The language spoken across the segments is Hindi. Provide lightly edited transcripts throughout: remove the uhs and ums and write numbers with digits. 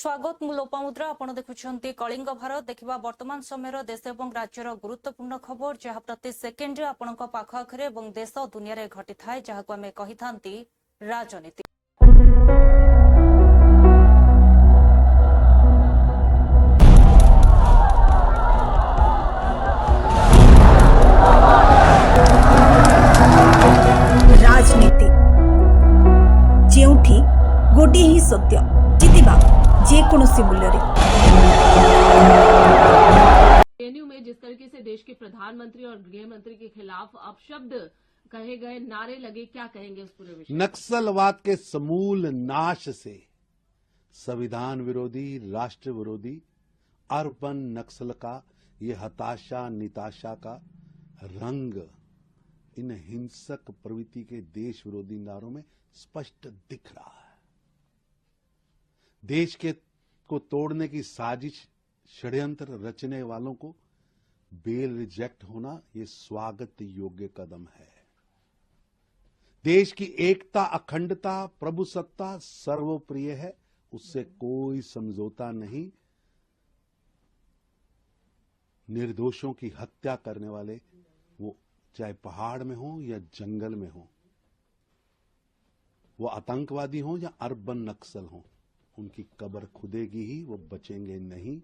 स्वागत मु लोपामुद्रा आपण देखुछंती कलिंग भारत देखिबा वर्तमान समय देश और राज्यर गुरुत्वपूर्ण खबर जहाँ प्रति सेकेंड आपणक पाख आखरे और देश दुनिया रे घटी थाए जहां आम कही थांती राजनीति। राजनीति जेउठी गोटे ही सत्य जितिबा जेकोसी मूल्य जेएनयू में जिस तरीके से देश के प्रधानमंत्री और गृह मंत्री के खिलाफ अपशब्द कहे गए, नारे लगे, क्या कहेंगे उस पूरे विषय? नक्सलवाद के समूल नाश से संविधान विरोधी, राष्ट्र विरोधी, अर्बन नक्सल का ये हताशा निताशा का रंग इन हिंसक प्रवृत्ति के देश विरोधी नारों में स्पष्ट दिख रहा है। देश के को तोड़ने की साजिश षड्यंत्र रचने वालों को बेल रिजेक्ट होना ये स्वागत योग्य कदम है। देश की एकता, अखंडता, प्रभुसत्ता सर्वप्रिय है, उससे कोई समझौता नहीं। निर्दोषों की हत्या करने वाले वो चाहे पहाड़ में हो या जंगल में हो, वो आतंकवादी हो या अर्बन नक्सल हो, उनकी कब्र खुदेगी ही, वो बचेंगे नहीं।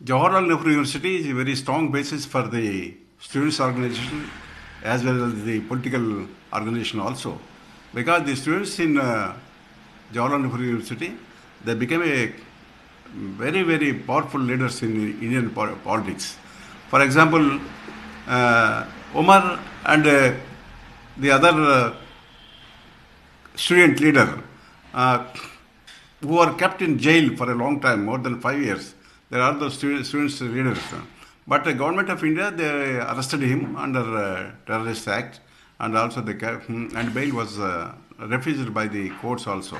Jawaharlal Nehru University is a very strong basis for the students' organization as well as the political organization also, because the students in Jawaharlal Nehru University, they became a very, very powerful leaders in Indian politics. For example, Omar and the other student leader who were kept in jail for a long time, more than 5 years. There are the students leaders. But the government of India, they arrested him under Terrorist Act, and also and bail was refused by the courts also.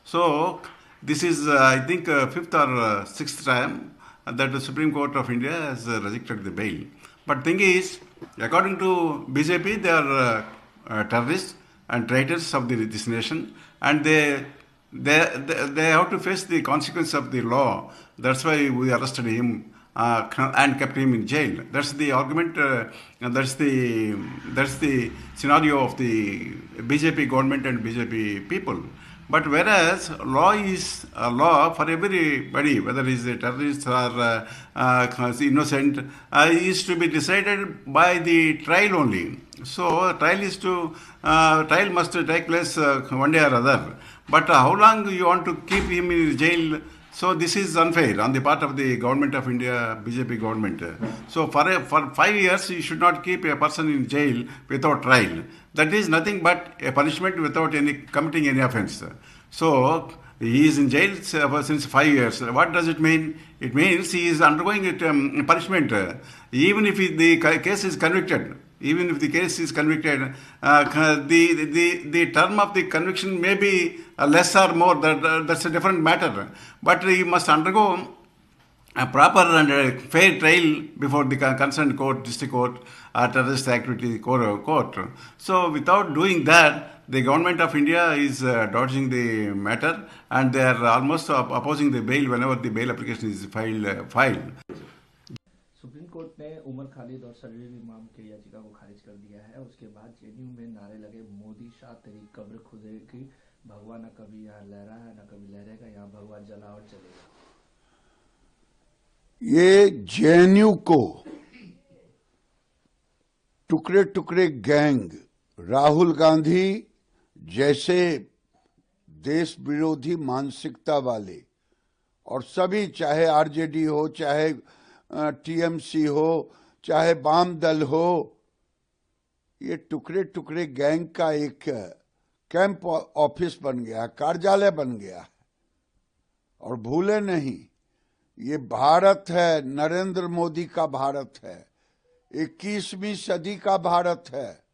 So this is, I think, fifth or sixth time that the Supreme Court of India has rejected the bail. But thing is, according to BJP, they are terrorists and traitors of this nation, and they have to face the consequence of the law. That's why we arrested him and kept him in jail. That's the argument. That's the scenario of the BJP government and BJP people. But whereas law is a law for everybody, whether he is a terrorist or innocent, is to be decided by the trial only. So trial must take place one day or other. But how long you want to keep him in jail? So this is unfair on the part of the government of India, BJP government. So for 5 years, you should not keep a person in jail without trial. That is nothing but a punishment without committing any offense. So he is in jail since 5 years. What does it mean? It means he is undergoing punishment. Even if the case is convicted, the term of the conviction may be less or more. That's a different matter. But he must undergo a proper and fair trial before the concerned court, district court, or terrorist activity court. So without doing that, the government of India is dodging the matter, and they are almost opposing the bail whenever the bail application is filed. Supreme court ने उमर खालिद और शरीर इमाम की याचिका को खारिज कर दिया है। उसके बाद जेएनयू में नारे लगे, मोदी शाह तेरी कब्र खुदेगी, भगवा न कभी यहाँ लहरा है न कभी लहरेगा, यहाँ भगवा जला और चलेगा। ये जेएनयू को टुकड़े टुकड़े गैंग राहुल गांधी जैसे देश विरोधी मानसिकता वाले और सभी, चाहे आरजेडी हो, चाहे टीएमसी हो, चाहे वाम दल हो, ये टुकड़े टुकड़े गैंग का एक कैंप ऑफिस बन गया, कार्यालय बन गया। और भूले नहीं, ये भारत है, नरेंद्र मोदी का भारत है, 21वीं सदी का भारत है।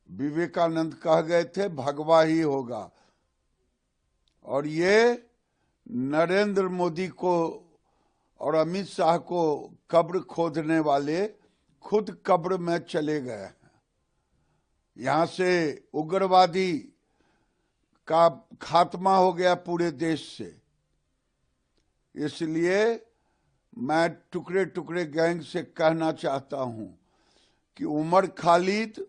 विवेकानंद कह गए थे भगवा ही होगा, और ये नरेंद्र मोदी को और अमित शाह को कब्र खोदने वाले खुद कब्र में चले गए हैं। यहां से उग्रवादी का खात्मा हो गया पूरे देश से। इसलिए मैं टुकड़े टुकड़े गैंग से कहना चाहता हूं कि उमर खालिद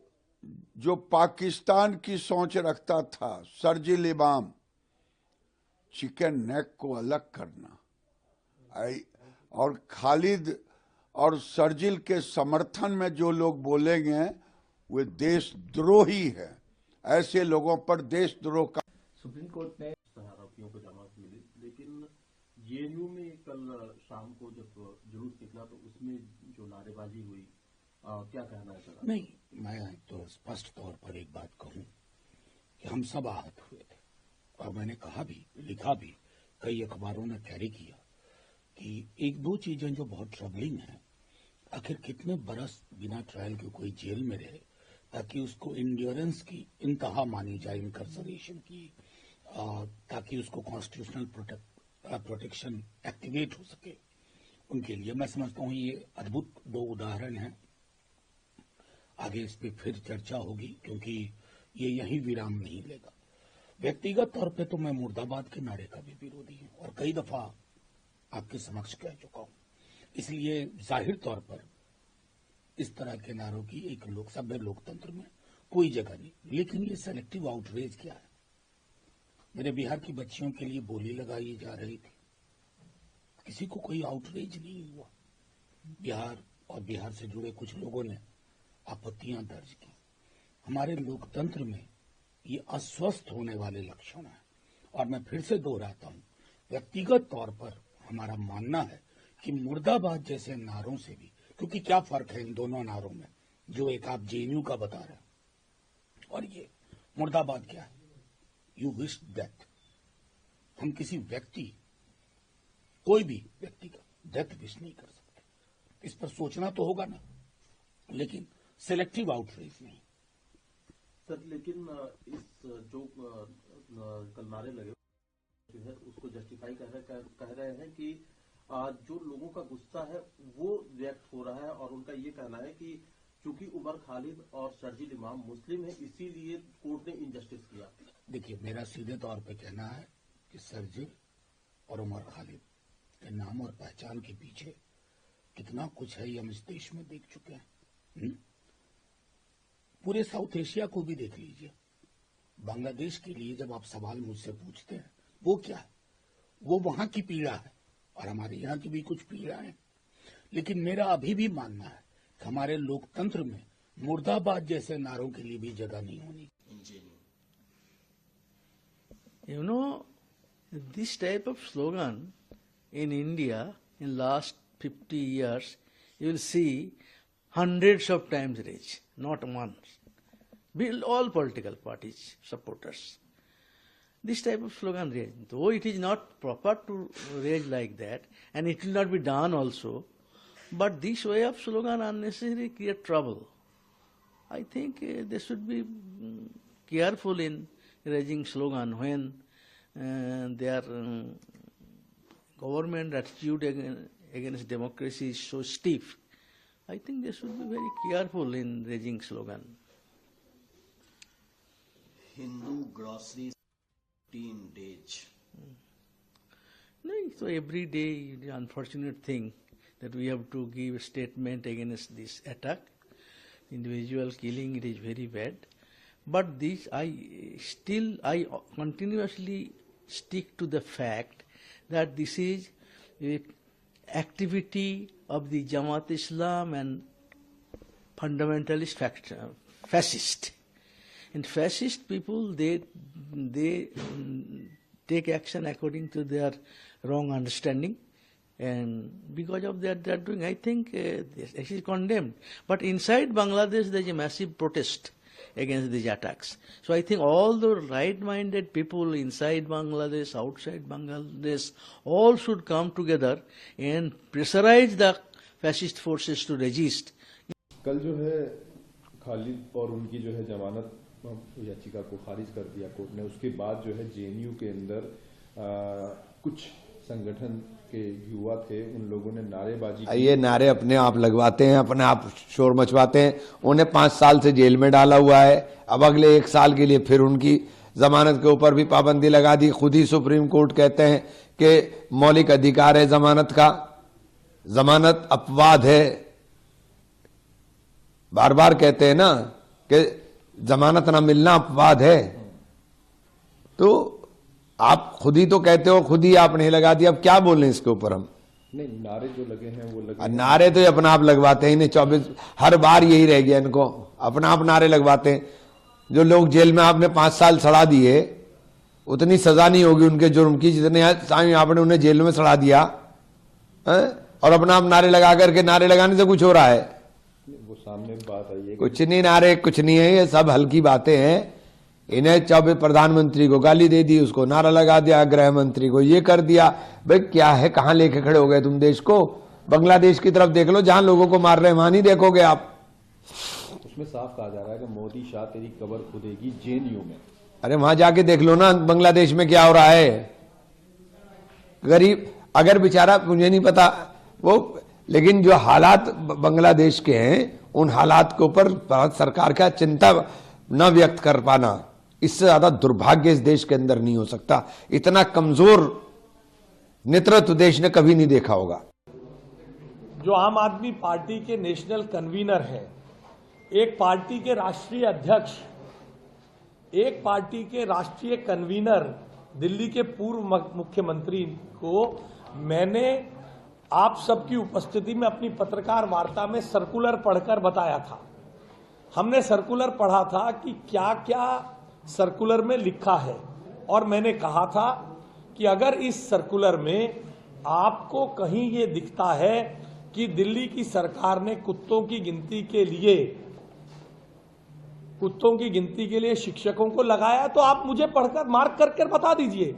जो पाकिस्तान की सोच रखता था, शर्जील इमाम, चिकन नेक को अलग करना, और खालिद और शर्जील के समर्थन में जो लोग बोलेंगे वे देशद्रोही है। ऐसे लोगों पर देशद्रोह का सुप्रीम कोर्ट ने आरोपियों को जमानत मिली, लेकिन जेएनयू में कल शाम को जब जुलूस निकला तो उसमें जो नारेबाजी हुई, क्या कहना है सर? नहीं, मैं तो स्पष्ट तौर पर एक बात कहूं कि हम सब आहत हुए थे, और मैंने कहा भी, लिखा भी, कई अखबारों ने कैरी किया कि एक दो चीजें जो बहुत ट्रबलिंग है, आखिर कितने बरस बिना ट्रायल के कोई जेल में रहे ताकि उसको इंड्योरेंस की इंतहा मानी जाए, इनकार्सरेशन की, ताकि उसको कॉन्स्टिट्यूशनल प्रोटेक्शन एक्टिवेट हो सके। उनके लिए मैं समझता हूं ये अद्भुत दो उदाहरण हैं। आगे इस पे फिर चर्चा होगी, क्योंकि ये यही विराम नहीं लेगा। व्यक्तिगत तौर पे तो मैं मुर्दाबाद के नारे का भी विरोधी हूं और कई दफा आपके समक्ष कह चुका हूं। इसलिए जाहिर तौर पर इस तरह के नारों की एक सभ्य लोकतंत्र में कोई जगह नहीं। लेकिन ये सेलेक्टिव आउटरीच क्या है? मेरे बिहार की बच्चियों के लिए बोली लगाई जा रही थी, किसी को कोई आउटरीच नहीं हुआ। बिहार और बिहार से जुड़े कुछ लोगों ने आपत्तियां दर्ज की। हमारे लोकतंत्र में ये अस्वस्थ होने वाले लक्षण हैं। और मैं फिर से दोहराता हूं, व्यक्तिगत तौर पर हमारा मानना है कि मुर्दाबाद जैसे नारों से भी, क्योंकि क्या फर्क है इन दोनों नारों में, जो एक आप जेएनयू का बता रहे हैं और ये मुर्दाबाद क्या है? You wish death. हम किसी व्यक्ति, कोई भी व्यक्ति का डेथ विश नहीं कर सकते। इस पर सोचना तो होगा ना, लेकिन सेलेक्टिव आउटरीच नहीं। सर, लेकिन इस जो कल नारे लगे जो है उसको जस्टिफाई कह रहे हैं कि जो लोगों का गुस्सा है वो रिएक्ट हो रहा है, और उनका ये कहना है कि चूंकि उमर खालिद और शर्जील इमाम मुस्लिम है, इसीलिए कोर्ट ने इनजस्टिस किया। देखिए, मेरा सीधे तौर पे कहना है कि शर्जील और उमर खालिद के नाम और पहचान के पीछे कितना कुछ है ये हम इस देश में देख चुके हैं। पूरे साउथ एशिया को भी देख लीजिए। बांग्लादेश के लिए जब आप सवाल मुझसे पूछते हैं, वो क्या है? वो वहां की पीड़ा है और हमारे यहाँ की भी कुछ पीड़ा है। लेकिन मेरा अभी भी मानना है कि हमारे लोकतंत्र में मुर्दाबाद जैसे नारों के लिए भी जगह नहीं होनी। You know, this type of slogan in India in last 50 years, you will see hundreds of times raised, not once. All political parties, supporters. This type of slogan raised, though it is not proper to raise like that, and it will not be done also, but this way of slogan unnecessarily create trouble. I think they should be careful in raising slogan when their government attitude against democracy is so stiff. I think they should be very careful in raising slogan. Hindu grocery 15 days. No, so every day the unfortunate thing that we have to give a statement against this attack. Individual killing, it is very bad. But this, I continuously stick to the fact that this is a activity of the Jamaat Islam and fundamentalist fascist. And fascist people, they take action according to their wrong understanding. And because of that, they are doing, I think, this is condemned. But inside Bangladesh, there is a massive protest against these attacks. So I think all the right-minded people inside Bangladesh, outside Bangladesh, all should come together and pressurize the fascist forces to resist. कल जो है खालिद और उनकी जो है जमानत याचिका को खारिज कर दिया कोर्ट ने। उसके बाद जो है जेएनयू के अंदर कुछ संगठन के युवा थे, उन लोगों ने नारेबाजी की। ये नारे अपने आप लगवाते हैं, अपने आप शोर मचवाते हैं। उन्हें 5 साल से जेल में डाला हुआ है। अब अगले 1 साल के लिए फिर उनकी जमानत के ऊपर भी पाबंदी लगा दी। खुद ही सुप्रीम कोर्ट कहते हैं कि मौलिक अधिकार है जमानत का, जमानत अपवाद है। बार बार कहते हैं ना कि जमानत ना मिलना अपवाद है। तो आप खुद ही तो कहते हो, खुद ही आपने लगा दिया, अब क्या बोलें इसके ऊपर हम? नहीं, नारे जो लगे हैं वो लगे। नारे तो ये अपना आप लगवाते हैं, इन्हें 24 हर बार यही रह गया इनको, अपना आप नारे लगवाते हैं। जो लोग जेल में आपने 5 साल सड़ा दिए, उतनी सजा नहीं होगी उनके जुर्म की जितने आपने उन्हें जेल में सड़ा दिया है? और अपना आप नारे लगा करके, नारे लगाने से कुछ हो रहा है? वो सामने बात आई है, कुछ नहीं, नारे कुछ नहीं है, ये सब हल्की बातें हैं। इन्हें 24 प्रधानमंत्री को गाली दे दी, उसको नारा लगा दिया, गृह मंत्री को ये कर दिया। भाई क्या है, कहां लेके खड़े हो गए तुम देश को? बांग्लादेश की तरफ देख लो, जहां लोगों को मार रहे हैं वहां नहीं देखोगे आप। उसमें साफ कहा जा रहा है कि मोदी शाह तेरी कब्र खुदेगी जेएनयू में। अरे वहां जाके देख लो ना बांग्लादेश में क्या हो रहा है। गरीब अगर बेचारा, मुझे नहीं पता वो, लेकिन जो हालात बांग्लादेश के हैं उन हालात के ऊपर भारत सरकार का चिंता न व्यक्त कर पाना, इससे ज्यादा दुर्भाग्य इस देश के अंदर नहीं हो सकता। इतना कमजोर नेतृत्व देश ने कभी नहीं देखा होगा। जो आम आदमी पार्टी के नेशनल कन्वीनर हैं, एक पार्टी के राष्ट्रीय अध्यक्ष, एक पार्टी के राष्ट्रीय कन्वीनर, दिल्ली के पूर्व मुख्यमंत्री को मैंने आप सबकी उपस्थिति में अपनी पत्रकार वार्ता में सर्कुलर पढ़कर बताया था। हमने सर्कुलर पढ़ा था कि क्या क्या सर्कुलर में लिखा है, और मैंने कहा था कि अगर इस सर्कुलर में आपको कहीं ये दिखता है कि दिल्ली की सरकार ने कुत्तों की गिनती के लिए शिक्षकों को लगाया, तो आप मुझे पढ़कर मार्क करके बता दीजिए।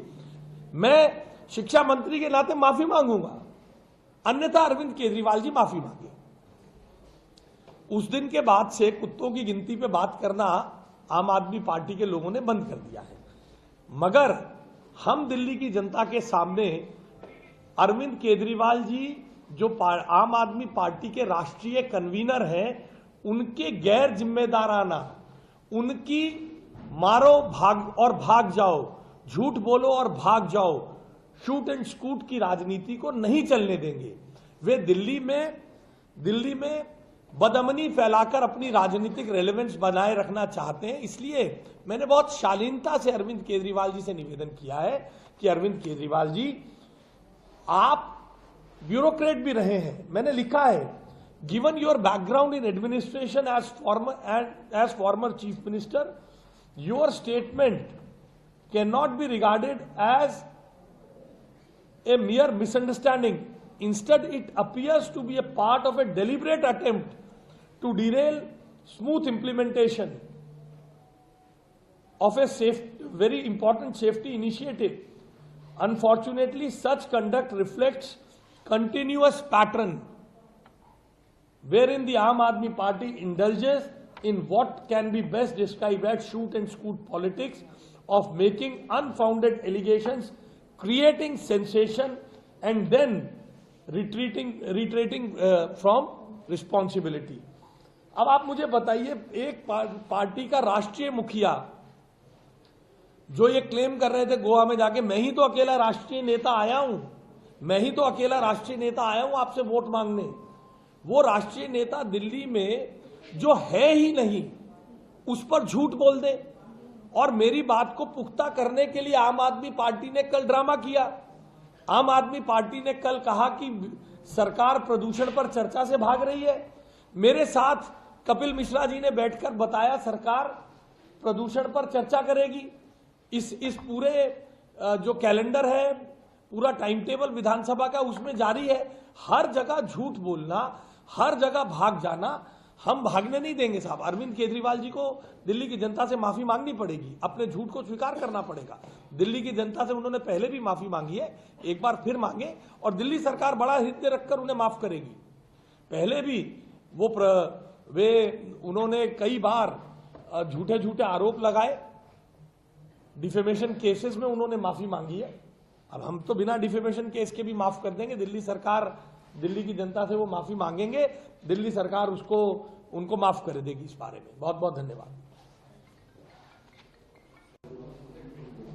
मैं शिक्षा मंत्री के नाते माफी मांगूंगा, अन्यथा अरविंद केजरीवाल जी माफी मांगे। उस दिन के बाद से कुत्तों की गिनती पे बात करना आम आदमी पार्टी के लोगों ने बंद कर दिया है। मगर हम दिल्ली की जनता के सामने अरविंद केजरीवाल जी जो आम आदमी पार्टी के राष्ट्रीय कन्वीनर हैं, उनके गैर जिम्मेदाराना, उनकी मारो भाग जाओ, झूठ बोलो और भाग जाओ, शूट एंड स्कूट की राजनीति को नहीं चलने देंगे। वे दिल्ली में बदअमनी फैलाकर अपनी राजनीतिक रेलेवेंस बनाए रखना चाहते हैं। इसलिए मैंने बहुत शालीनता से अरविंद केजरीवाल जी से निवेदन किया है कि अरविंद केजरीवाल जी, आप ब्यूरोक्रेट भी रहे हैं। मैंने लिखा है, given your background in administration as former chief minister, your statement can not be regarded as a mere misunderstanding. Instead, it appears to be a part of a deliberate attempt to derail smooth implementation of a very important safety initiative. Unfortunately, such conduct reflects continuous pattern wherein the Aam Aadmi Party indulges in what can be best described as shoot and scoot politics of making unfounded allegations, creating sensation and then retreating from responsibility. अब आप मुझे बताइए, एक पार्टी का राष्ट्रीय मुखिया जो ये क्लेम कर रहे थे गोवा में जाके, मैं ही तो अकेला राष्ट्रीय नेता आया हूं आपसे वोट मांगने, वो राष्ट्रीय नेता दिल्ली में जो है ही नहीं उस पर झूठ बोल दे। और मेरी बात को पुख्ता करने के लिए आम आदमी पार्टी ने कल ड्रामा किया। आम आदमी पार्टी ने कल कहा कि सरकार प्रदूषण पर चर्चा से भाग रही है। मेरे साथ कपिल मिश्रा जी ने बैठकर बताया सरकार प्रदूषण पर चर्चा करेगी। इस पूरे जो कैलेंडर है, पूरा टाइम टेबल विधानसभा का उसमें जारी है। हर जगह झूठ बोलना, हर जगह भाग जाना हम भागने नहीं देंगे साहब। अरविंद केजरीवाल जी को दिल्ली की जनता से माफी मांगनी पड़ेगी, अपने झूठ को स्वीकार करना पड़ेगा। दिल्ली की जनता से उन्होंने पहले भी माफी मांगी है, एक बार फिर मांगे और दिल्ली सरकार बड़ा हृदय रखकर उन्हें माफ करेगी। पहले भी उन्होंने कई बार झूठे झूठे आरोप लगाए, डिफेमेशन केसेस में उन्होंने माफी मांगी है। अब हम तो बिना डिफेमेशन केस के भी माफ कर देंगे। दिल्ली सरकार, दिल्ली की जनता से वो माफी मांगेंगे, दिल्ली सरकार उनको माफ कर देगी इस बारे में। बहुत बहुत धन्यवाद।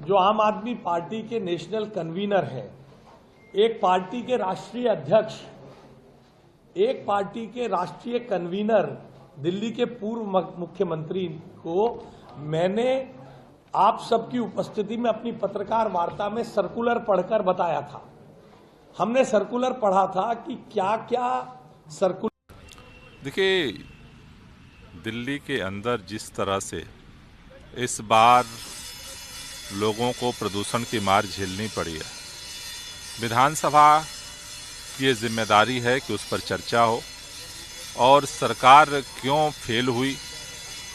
जो आम आदमी पार्टी के नेशनल कन्वीनर हैं, एक पार्टी के राष्ट्रीय अध्यक्ष, एक पार्टी के राष्ट्रीय कन्वीनर, दिल्ली के पूर्व मुख्यमंत्री को मैंने आप सबकी उपस्थिति में अपनी पत्रकार वार्ता में सर्कुलर पढ़कर बताया था। हमने सर्कुलर पढ़ा था कि क्या क्या सर्कुलर। देखिए, दिल्ली के अंदर जिस तरह से इस बार लोगों को प्रदूषण की मार झेलनी पड़ी है, विधानसभा की ये जिम्मेदारी है कि उस पर चर्चा हो और सरकार क्यों फेल हुई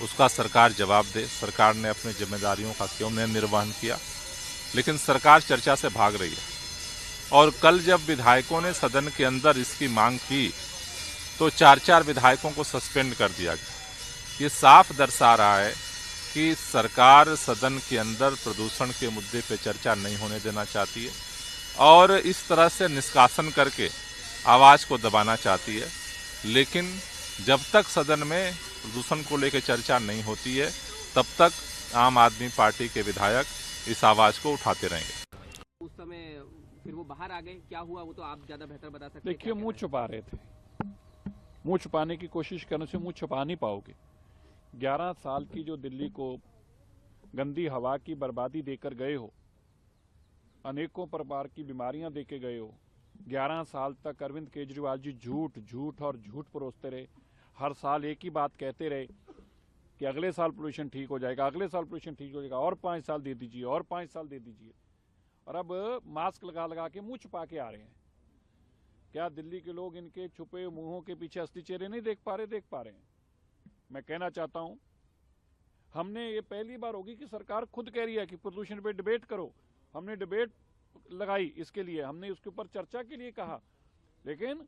उसका सरकार जवाब दे। सरकार ने अपनी जिम्मेदारियों का क्यों निर्वहन किया, लेकिन सरकार चर्चा से भाग रही है। और कल जब विधायकों ने सदन के अंदर इसकी मांग की तो 4 विधायकों को सस्पेंड कर दिया गया। ये साफ दर्शा रहा है कि सरकार सदन के अंदर प्रदूषण के मुद्दे पर चर्चा नहीं होने देना चाहती है और इस तरह से निष्कासन करके आवाज़ को दबाना चाहती है। लेकिन जब तक सदन में प्रदूषण को लेकर चर्चा नहीं होती है, तब तक आम आदमी पार्टी के विधायक इस आवाज़ को उठाते रहेंगे। उस समय फिर वो बाहर आ गए, क्या हुआ वो तो आप ज़्यादा बेहतर बता सकते हैं। देखिए, मुंह छुपा रहे थे। मुंह छुपाने की कोशिश करने से मुंह छुपा नहीं पाओगे। 11 साल की जो दिल्ली को गंदी हवा की बर्बादी देकर गए हो, अनेकों प्रकार की बीमारियां देके गए हो, 11 साल तक अरविंद केजरीवाल जी झूठ और झूठ परोसते रहे। हर साल एक ही बात कहते रहे कि अगले साल पोल्यूशन ठीक हो जाएगा, अगले साल पोल्यूशन ठीक हो जाएगा, और 5 साल दे दीजिए, और 5 साल दे दीजिए। और अब मास्क लगा के मुंह छुपा के आ रहे हैं। क्या दिल्ली के लोग इनके छुपे मुंहों के पीछे असली चेहरे नहीं देख पा रहे हैं। मैं कहना चाहता हूं, हमने ये पहली बार होगी कि सरकार खुद कह रही है कि प्रदूषण पे डिबेट करो। हमने डिबेट लगाई, इसके लिए हमने उसके ऊपर चर्चा के लिए कहा, लेकिन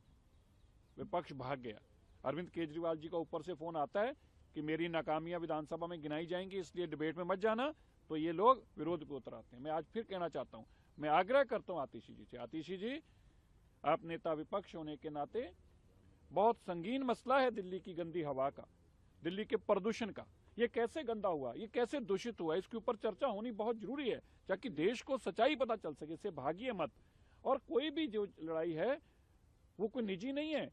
विपक्ष भाग गया। अरविंद केजरीवाल जी का ऊपर से फोन आता है कि मेरी नाकामियां विधानसभा में गिनाई जाएंगी, इसलिए डिबेट में मत जाना, तो ये लोग विरोध पे उतर आते हैं। मैं आज फिर कहना चाहता हूं, मैं आग्रह करता हूं आतिशी जी से, आतिशी जी आप नेता विपक्ष होने के नाते, बहुत संगीन मसला है दिल्ली की गंदी हवा का, दिल्ली के प्रदूषण का। ये कैसे गंदा हुआ, ये कैसे दूषित हुआ, इसके ऊपर चर्चा होनी बहुत जरूरी है ताकि देश को सच्चाई पता चल सके। इससे भागिए मत। और कोई भी जो लड़ाई है वो कोई निजी नहीं है।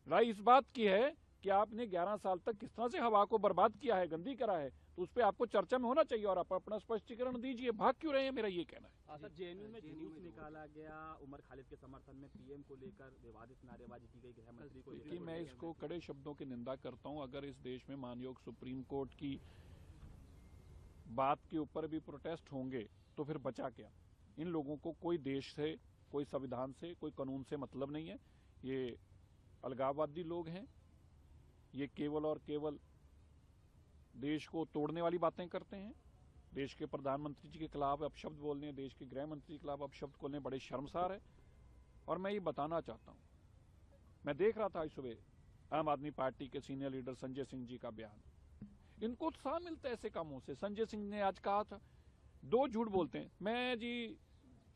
लड़ाई इस बात की है कि आपने 11 साल तक किस तरह से हवा को बर्बाद किया है, गंदी करा है, तो उस पर आपको चर्चा में होना चाहिए और आप अपना स्पष्टीकरण दीजिए। भाग क्यों रहे हैं, मेरा ये कहना है। सर, जेएनयू में जुलूस निकाला गया उमर खालिद के समर्थन में, पीएम को लेकर विवादित नारेबाजी की गई गृह मंत्री को लेकर। मैं इसको कड़े शब्दों की निंदा करता हूं। अगर इस देश में मानयोग सुप्रीम कोर्ट की बात के ऊपर भी प्रोटेस्ट होंगे तो फिर बचा क्या। इन लोगों को कोई देश से, कोई संविधान से, कोई कानून से मतलब नहीं है। ये अलगाववादी लोग हैं। ये केवल और केवल देश को तोड़ने वाली बातें करते हैं। देश के प्रधानमंत्री जी के खिलाफ अपशब्द बोलने, देश के गृह मंत्री के खिलाफ अपशब्द बोलने बड़े शर्मसार है। और मैं ये बताना चाहता हूं, मैं देख रहा था इस सुबह आम आदमी पार्टी के सीनियर लीडर संजय सिंह जी का बयान। इनको उत्साह मिलता है ऐसे कामों से। संजय सिंह ने आज कहा था 2 झूठ बोलते हैं। मैं जी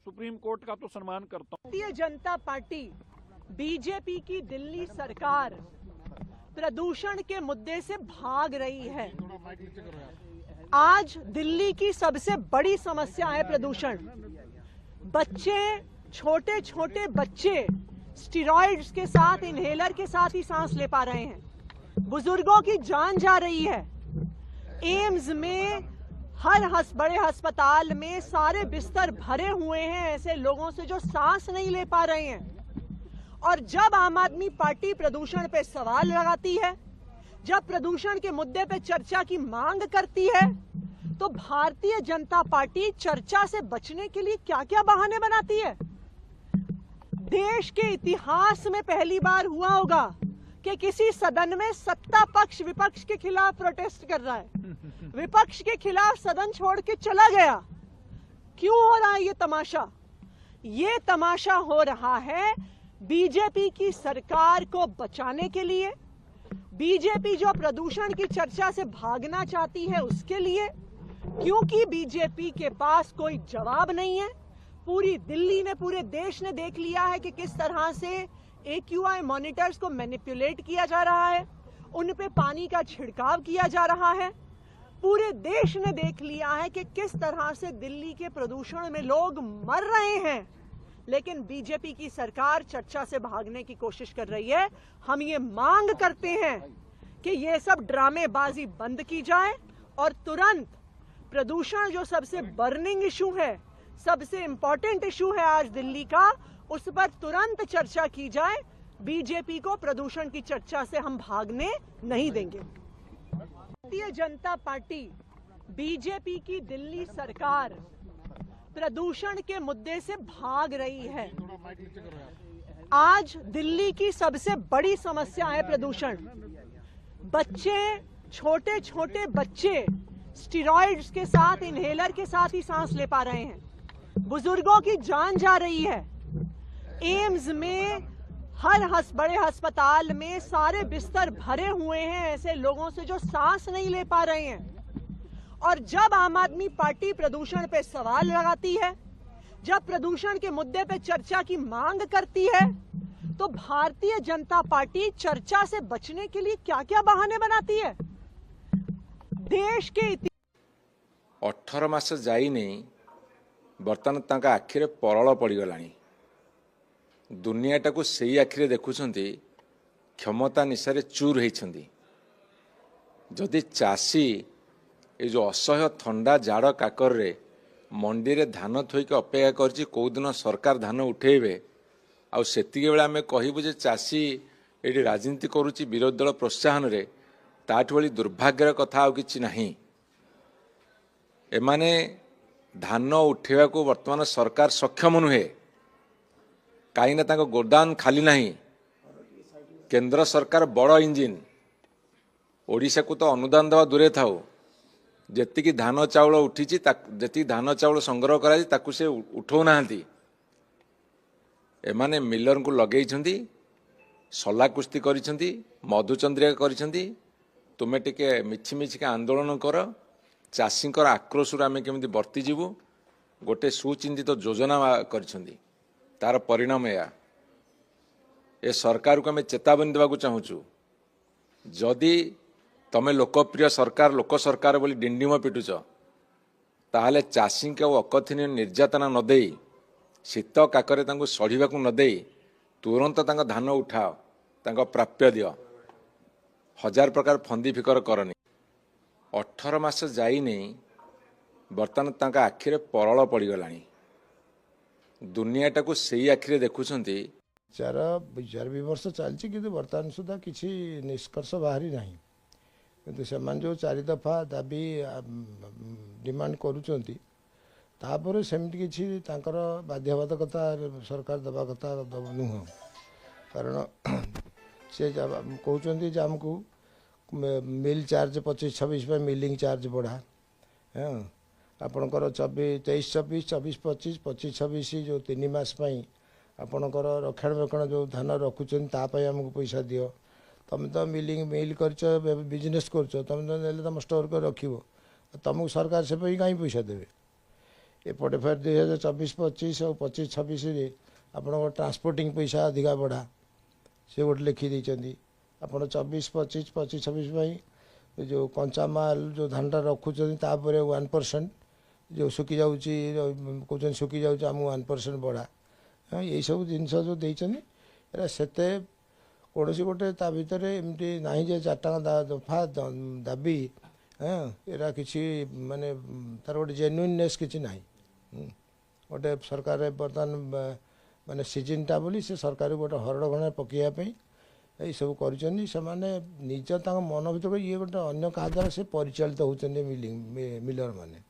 सुप्रीम कोर्ट का तो सम्मान करता हूं। भारतीय जनता पार्टी, बीजेपी की दिल्ली सरकार प्रदूषण के मुद्दे से भाग रही है। आज दिल्ली की सबसे बड़ी समस्या है प्रदूषण। बच्चे, छोटे छोटे बच्चे स्टेरॉइड्स के साथ, इनहेलर के साथ ही सांस ले पा रहे हैं। बुजुर्गों की जान जा रही है। एम्स में, हर बड़े अस्पताल में सारे बिस्तर भरे हुए हैं ऐसे लोगों से जो सांस नहीं ले पा रहे हैं। और जब आम आदमी पार्टी प्रदूषण पे सवाल लगाती है, जब प्रदूषण के मुद्दे पे चर्चा की मांग करती है, तो भारतीय जनता पार्टी चर्चा से बचने के लिए क्या क्या बहाने बनाती है। देश के इतिहास में पहली बार हुआ होगा कि किसी सदन में सत्ता पक्ष विपक्ष के खिलाफ प्रोटेस्ट कर रहा है, विपक्ष के खिलाफ सदन छोड़ के चला गया। क्यों हो रहा है ये तमाशा? ये तमाशा हो रहा है बीजेपी की सरकार को बचाने के लिए, बीजेपी जो प्रदूषण की चर्चा से भागना चाहती है उसके लिए, क्योंकि बीजेपी के पास कोई जवाब नहीं है। पूरी दिल्ली ने, पूरे देश ने देख लिया है कि किस तरह से AQI मॉनिटर्स को मैनिपुलेट किया जा रहा है, उन पे पानी का छिड़काव किया जा रहा है। पूरे देश ने देख लिया है कि किस तरह से दिल्ली के प्रदूषण में लोग मर रहे हैं, लेकिन बीजेपी की सरकार चर्चा से भागने की कोशिश कर रही है। हम ये मांग करते हैं कि ये सब ड्रामेबाजी बंद की जाए और तुरंत प्रदूषण जो सबसे बर्निंग इशू है, सबसे इंपॉर्टेंट इशू है आज दिल्ली का, उस पर तुरंत चर्चा की जाए। बीजेपी को प्रदूषण की चर्चा से हम भागने नहीं देंगे। भारतीय जनता पार्टी, बीजेपी की दिल्ली सरकार प्रदूषण के मुद्दे से भाग रही है। आज दिल्ली की सबसे बड़ी समस्या है प्रदूषण। बच्चे, छोटे छोटे बच्चे स्टेरॉइड्स के साथ, इनहेलर के साथ ही सांस ले पा रहे हैं। बुजुर्गों की जान जा रही है। एम्स में, हर बड़े अस्पताल में सारे बिस्तर भरे हुए हैं ऐसे लोगों से जो सांस नहीं ले पा रहे हैं। और जब आम आदमी पार्टी प्रदूषण पे सवाल लगाती है, जब प्रदूषण के मुद्दे पे चर्चा की मांग करती है, तो भारतीय जनता पार्टी चर्चा से बचने के लिए क्या क्या बहाने बनाती है। देश के 18 मास जाई नहीं, बर्तमान तांका आखिरे परल पड़गलानी। दुनियाटा को सही आखिरे देखुंट, क्षमता निशारे चूर होती। जदि चाषी ये जो असह्य थंडा जाड़ काकर रे मंडी रे धान थोक अपेक्षा कर कौ दिन सरकार धान उठेबे, आउ सेतिके बेले आमे कहबु जे चाषी ये राजनीति करुच्ची विरोधी दल प्रोत्साहन रे, ताठु भली दुर्भाग्यर कथा आउ किछि नाही। एमाने धान उठेबा को वर्तमान सरकार सक्षम नुहे, कहीं तांको गोदान खाली नहीं। केंद्र सरकार बड़ इंजिन, ओडिशा को तो अनुदान देवा दूरे थाउ, जेतिकी धान चाउल उठी, जी धान चाउल संग्रह कराई ताकू से उठौ नाहांती। एमाने मिलर को लगे सला कुस्ती करिसेंती, मधुचंद्रिका करिसेंती। तुमे टिके मिछि मिछि के आंदोलन कर, चाषींकर आक्रोश आमे केमिति बर्ती जीवु गोटे सुचिंतित योजना करिसेंती। तार परिणाम या ए सरकार को आमे चेतावनी देवाक चाहूँ, जदि तमे लोकप्रिय सरकार, लोक सरकार बोली डिंडिम पिटुच, ताहले चाषी के अकथनीय निर्यातना न देई, शीत काकरे तांको सढ़ीबाकू न देई, तुरंत तांको धान उठाओ, तांको प्राप्य दियो। हजार प्रकार फंदी फिकर करनी। 18 मास जाई नहीं, बर्तमान तांका आखिरे परल पड़गलानी। दुनियाटा को सही आखिरे देखुंट। विचार विमर्श चलती कि बर्तमान सुधा किसी निष्कर्ष बाहरी ना, कि से जो 4 दफा दाबी डिमांड करुँच, तापर सेमती किसी बाध्यबाधकता सरकार दबा कथा नुह। कारण से कहते आमको मिल चार्ज 25-26 पे मिलिंग चार्ज बढ़ा, हाँ आपणकर 23-24, 24-25, 25-26 जो 3 मास आपणकर रक्षणाबेक्षण जो धान रखुच्च आमको पैसा दियो। तुम तो मिल कर बिजनेस कर, तुम तो ने तुम स्टोर कर रख, तुमको सरकार से कहीं पैसा देवे। एपटे फिर 2024-25 और 25-26 आप ट्रांसपोर्टिंग पैसा अधिका बढ़ा से गोटे लिखी देती। आप 24-25, 25-26 जो कंचा माल जो धानटा रखुच्च 1% जो सुखी जाऊँगी, कहते सुखी जाऊँगी आमको 1% बढ़ा। हाँ यही सब जिनस जो देते से कौन गोटे ता भर एमती ना जे 4 दफा दाबी, हाँ एरा किसी माने तार गोटे जेन्युइननेस किसी ना। गोटे सरकार बर्तमान माने सीजनटा बोली से सरकार गोटे हरड़ पकड़ापी यही सब कर निज मन भर ये गोटे अन्य क्या द्वारा से परिचालित होती मिलर मैंने।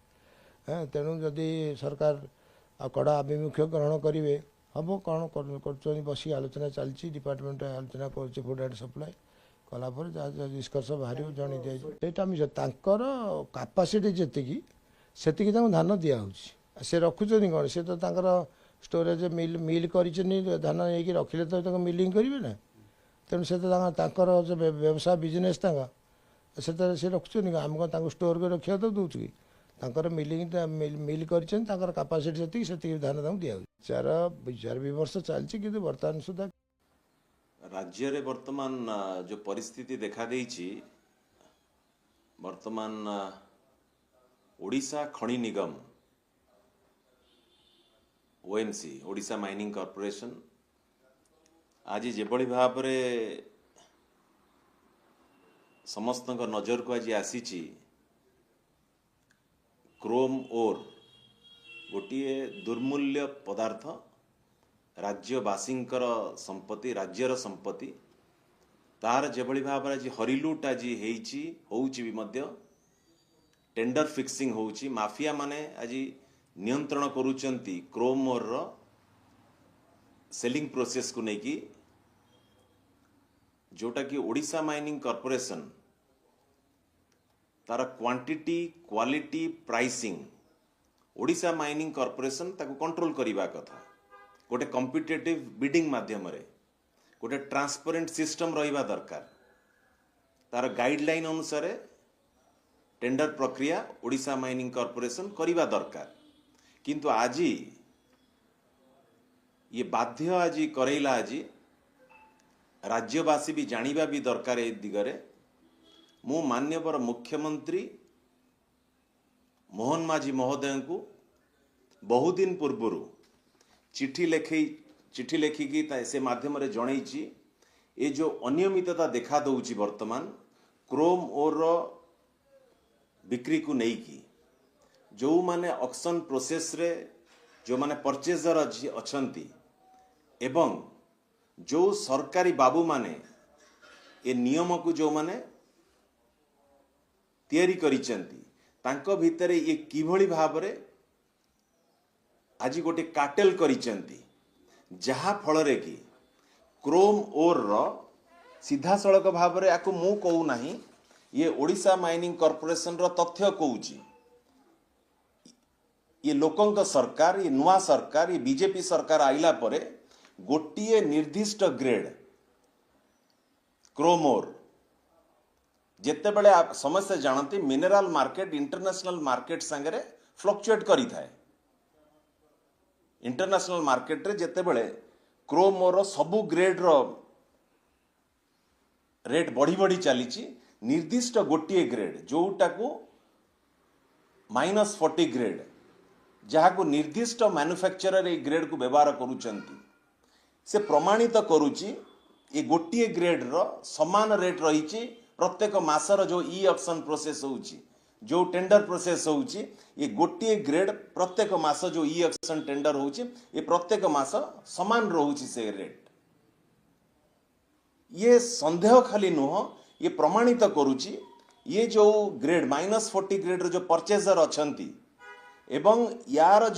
हाँ तेणु जदि सरकार कड़ा आभिमुख्य ग्रहण करेंगे हम कौन कर बस आलोचना चलती। डिपार्टमेंट आलोचना कर फूड एंड सप्लाई कलापर जहाँ निष्कर्ष बाहर जन दिखाई तांकर कैपेसिटी जी से धान दिहूँ से रखुच्च कौन से तो स्टोरेज मिल कर धान नहीं रखिले तो मिलिंग करेंगे ना। तेणु से तो व्यवसाय बिजनेस से रखुच्च आमको स्टोर कर रखा तो दूसरी तांकर मिलिंग मिल कर कैपेसिटी से धान दिया। विचार विमर्श चलती कि बर्तमान सुधा राज्य रे वर्तमान जो परिस्थिति देखा देइछि, वर्तमान ओडिशा खनि निगम ओएमसी ओडिशा माइनिंग कॉर्पोरेशन आज जेभली भाव में समस्त नजर को आज आसी क्रोम ओर गोटे दुर्मूल्य पदार्थ राज्यवासींकर संपत्ति राज्यर संपत्ति तार जेभली भाव में आज हरिलुट आज होउची भी मध्य टेंडर फिक्सिंग होउची माफिया माने आज नियंत्रण करूचंती क्रोम ओर सेलिंग प्रोसेस को लेकी जोटा कि ओडिशा माइनिंग कॉर्पोरेशन तार quantity quality pricing Odisha mining corporation ताको कंट्रोल करबा कथा गोटे कॉम्पिटिटिव बिडिंग माध्यम रे गोटे ट्रांसपेरेंट सिस्टम रहिबा दरकार तार गाइडलाइन अनुसार टेंडर प्रक्रिया ओडिशा माइनिंग कॉर्पोरेशन करबा दरकार किंतु आज ये बाध्य आज करैला आज राज्यवासी भी जानिबा भी दरकार ए दिगरे मु मान्यवर मुख्यमंत्री मोहन माझी महोदय को बहुदिन पूर्व चिठी लेखिकी से माध्यम जनई ये जो अनियमितता देखा दौची वर्तमान क्रोम ओर बिक्री को लेकिन जो माने ऑक्शन प्रोसेस रे जो माने परचेजर अच्छंती एवं जो सरकारी बाबू माने ये नियम को जो माने तैयारी करिसेंती तांको भितरे ये किभली भाव रे आज गोटे कार्टेल करिसेंती जहा फल रे कि क्रोम ओर रो सीधा सड़क भाव रे आको मु कहू नाही ये ओडिशा माइनिंग कॉर्पोरेशन रो तथ्य कहूची ये लोकंक सरकार ये नुआ सरकार ये बीजेपी सरकार आइला परे गोटिए निर्दिष्ट ग्रेड क्रोमोर जिते बड़े आप समस्या जानते मिनरल मार्केट इंटरनेशनल मार्केट संगे फ्लक्चुएट करी थाए इंटरनेशनल मार्केट रे जिते बड़े क्रोमोर सबु ग्रेड रो रेट बढ़ी बढ़ी चली निर्दिष्ट गोटिए ग्रेड जोटा को -40 ग्रेड जहाँ को निर्दिष्ट मैन्युफैक्चरर ये ग्रेड को व्यवहार करुचंती से प्रमाणित करुची ये गोटिए ग्रेड रो समान रेट रही प्रत्येक मासर जो ई ऑक्शन प्रोसेस होउची जो टेंडर प्रोसेस होउची ये गोटिए ग्रेड प्रत्येक मास जो ई ऑक्शन टेंडर होउची ये प्रत्येक मास समान रहउची से रेट ये संदेह खाली नुह ये प्रमाणित करुची ये जो ग्रेड -40 ग्रेड रो जो परचेजर अच्छंती एवं यार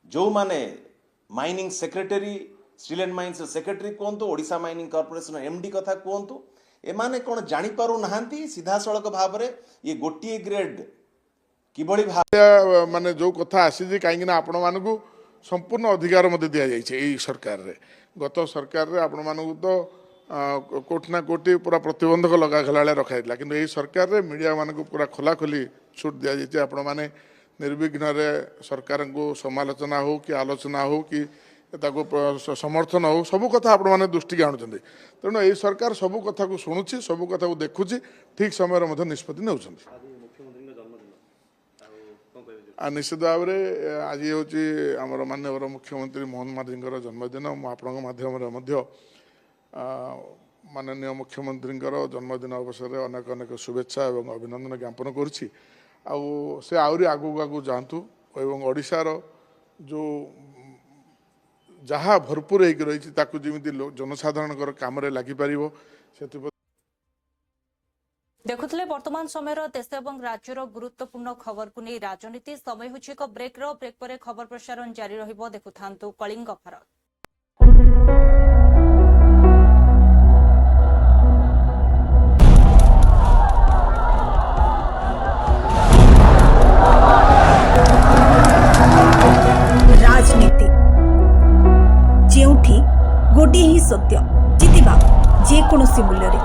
जो माने mining secretary steel and mines secretary कहतु ओडिशा माइनिंग कॉर्पोरेशन एमडी कथा कहतु एमाने कौन जानी पारु नहांती सीधा सड़क भाव रे ये गोटिए ग्रेड किबळी भाव माने जो कथा आसी कहीं आपण मानकु संपूर्ण अधिकार मते दिया जाइछे एई सरकार रे गत सरकार रे आपण मानकु तो कोट ना कोटी पूरा प्रतिबंधक लगा खेला रखाइला किंतु एई सरकार रे मीडिया मानकु पूरा खोला खोली छूट दिया जाइछे आपण माने निर्विघ्न रे सरकार को समालोचना हो कि आलोचना हो कि समर्थन हो सबू कथा आपण माने दृष्टि के आणुछन्ते तेणु एई सरकार सबू कथा को शुणुछि सबू कथा को देखुछि ठीक समय मध्ये निष्पत्ति नेउछन्ते निश्चित भाव में आज हूँ आमर माननीय मुख्यमंत्री मोहन माझी जन्मदिन आपण माध्यम माननीय मुख्यमंत्री जन्मदिन अवसर में अनेक अनेक शुभेच्छा और अभिनंदन ज्ञापन करुच्ची से आहरी आगू आगू जातु और ओडिशार जो जहाँ भरपूर होगी रही जमी जनसाधारण काम लगिपर से देखुले वर्तमान समय देश और राज्यर गुरुत्वपूर्ण खबर को नहीं राजनीति समय होछि एक ब्रेक पर खबर प्रसारण जारी रहिबो देखुथांतु कलिंग भारत। राजनीति जेउठी गोटे ही सत्य जितिबा जे कोनोसी मूल्य रे।